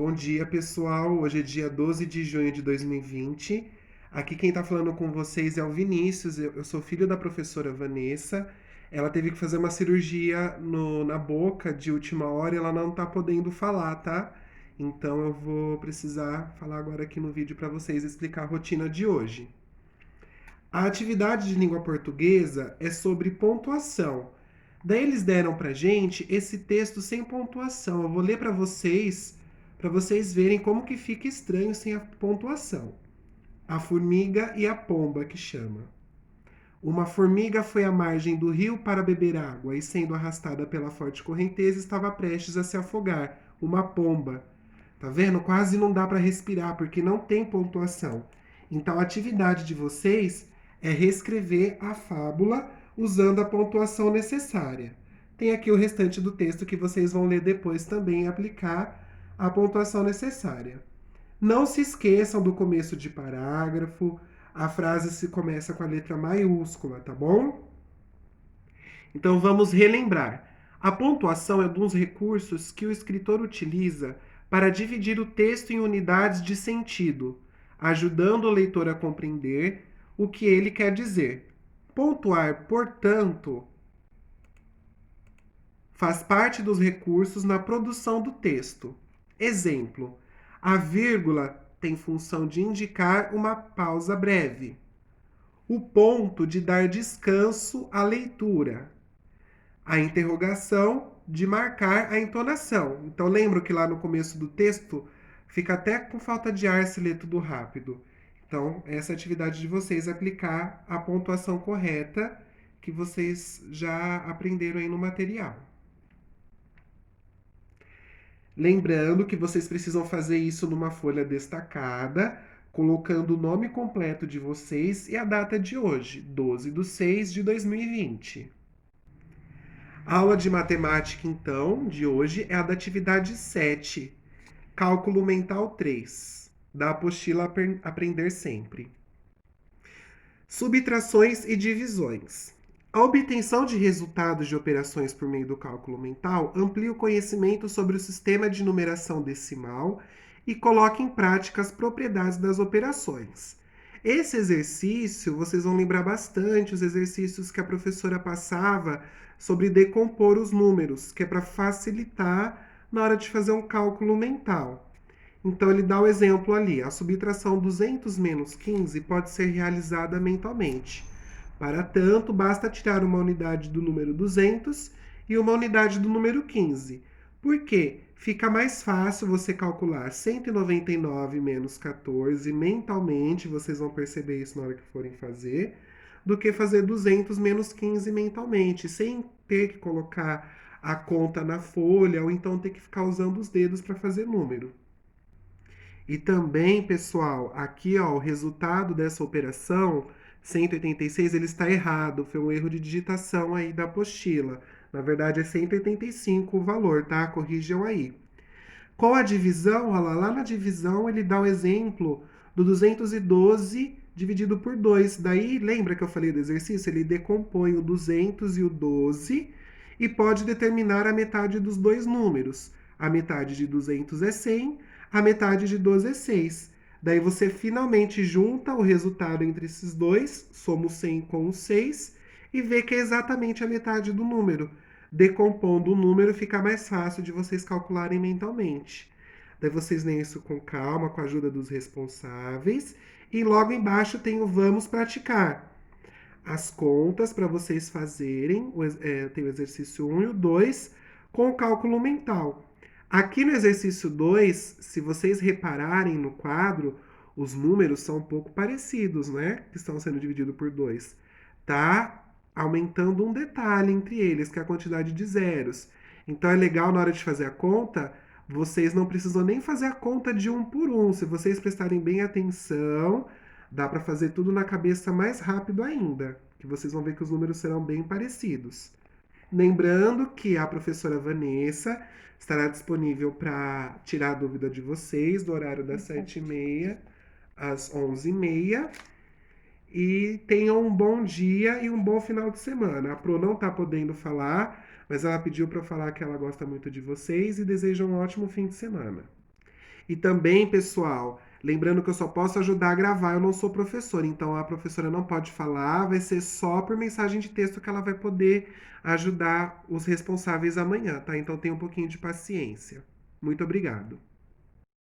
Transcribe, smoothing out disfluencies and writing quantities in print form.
Bom dia, pessoal. Hoje é dia 12 de junho de 2020. Aqui quem está falando com vocês é o Vinícius. Eu sou filho da professora Vanessa. Ela teve que fazer uma cirurgia na boca de última hora e ela não está podendo falar, tá? Então eu vou precisar falar agora aqui no vídeo para vocês explicar a rotina de hoje. A atividade de língua portuguesa é sobre pontuação. Daí eles deram pra gente esse texto sem pontuação. Eu vou ler para vocês verem como que fica estranho sem a pontuação. A formiga e a pomba que chama. Uma formiga foi à margem do rio para beber água e, sendo arrastada pela forte correnteza, estava prestes a se afogar. Uma pomba. Tá vendo? Quase não dá para respirar porque não tem pontuação. Então a atividade de vocês é reescrever a fábula usando a pontuação necessária. Tem aqui o restante do texto que vocês vão ler depois também e aplicar a pontuação necessária. Não se esqueçam do começo de parágrafo. A frase se começa com a letra maiúscula, tá bom? Então vamos relembrar. A pontuação é um dos recursos que o escritor utiliza para dividir o texto em unidades de sentido, ajudando o leitor a compreender o que ele quer dizer. Pontuar, portanto, faz parte dos recursos na produção do texto. Exemplo: a vírgula tem função de indicar uma pausa breve. O ponto de dar descanso à leitura. A interrogação de marcar a entonação. Então lembro que lá no começo do texto fica até com falta de ar se ler tudo rápido. Então, essa é a atividade de vocês aplicar a pontuação correta que vocês já aprenderam aí no material. Lembrando que vocês precisam fazer isso numa folha destacada, colocando o nome completo de vocês e a data de hoje, 12/6/2020. A aula de matemática, então, de hoje é a da atividade 7, Cálculo Mental 3, da apostila Aprender Sempre. Subtrações e divisões. A obtenção de resultados de operações por meio do cálculo mental amplia o conhecimento sobre o sistema de numeração decimal e coloca em prática as propriedades das operações. Esse exercício, vocês vão lembrar bastante os exercícios que a professora passava sobre decompor os números, que é para facilitar na hora de fazer um cálculo mental. Então ele dá o exemplo ali, a subtração 200 menos 15 pode ser realizada mentalmente. Para tanto, basta tirar uma unidade do número 200 e uma unidade do número 15. Por quê? Fica mais fácil você calcular 199 menos 14 mentalmente, vocês vão perceber isso na hora que forem fazer, do que fazer 200 menos 15 mentalmente, sem ter que colocar a conta na folha ou então ter que ficar usando os dedos para fazer número. E também, pessoal, aqui ó, o resultado dessa operação 186 ele está errado, foi um erro de digitação aí da apostila. Na verdade é 185 o valor, tá? Corrijam aí. Com a divisão, olha lá na divisão ele dá o exemplo do 212 dividido por 2. Daí, lembra que eu falei do exercício? Ele decompõe o 200 e o 12 e pode determinar a metade dos dois números. A metade de 200 é 100, a metade de 12 é 6. Daí você finalmente junta o resultado entre esses dois, soma o 100 com o 6 e vê que é exatamente a metade do número. Decompondo o número fica mais fácil de vocês calcularem mentalmente. Daí vocês leem isso com calma, com a ajuda dos responsáveis. E logo embaixo tem o vamos praticar. As contas para vocês fazerem, tem o exercício 1 e o 2, com o cálculo mental. Aqui no exercício 2, se vocês repararem no quadro, os números são um pouco parecidos, né? Que estão sendo divididos por 2. Tá aumentando um detalhe entre eles, que é a quantidade de zeros. Então é legal na hora de fazer a conta, vocês não precisam nem fazer a conta de um por um. Se vocês prestarem bem atenção, dá para fazer tudo na cabeça mais rápido ainda, que vocês vão ver que os números serão bem parecidos. Lembrando que a professora Vanessa estará disponível para tirar a dúvida de vocês do horário das 7h30 às 11h30. E tenham um bom dia e um bom final de semana. A Pro não está podendo falar, mas ela pediu para eu falar que ela gosta muito de vocês e deseja um ótimo fim de semana. E também, pessoal, lembrando que eu só posso ajudar a gravar, eu não sou professor, então a professora não pode falar, vai ser só por mensagem de texto que ela vai poder ajudar os responsáveis amanhã, tá? Então tenha um pouquinho de paciência. Muito obrigado.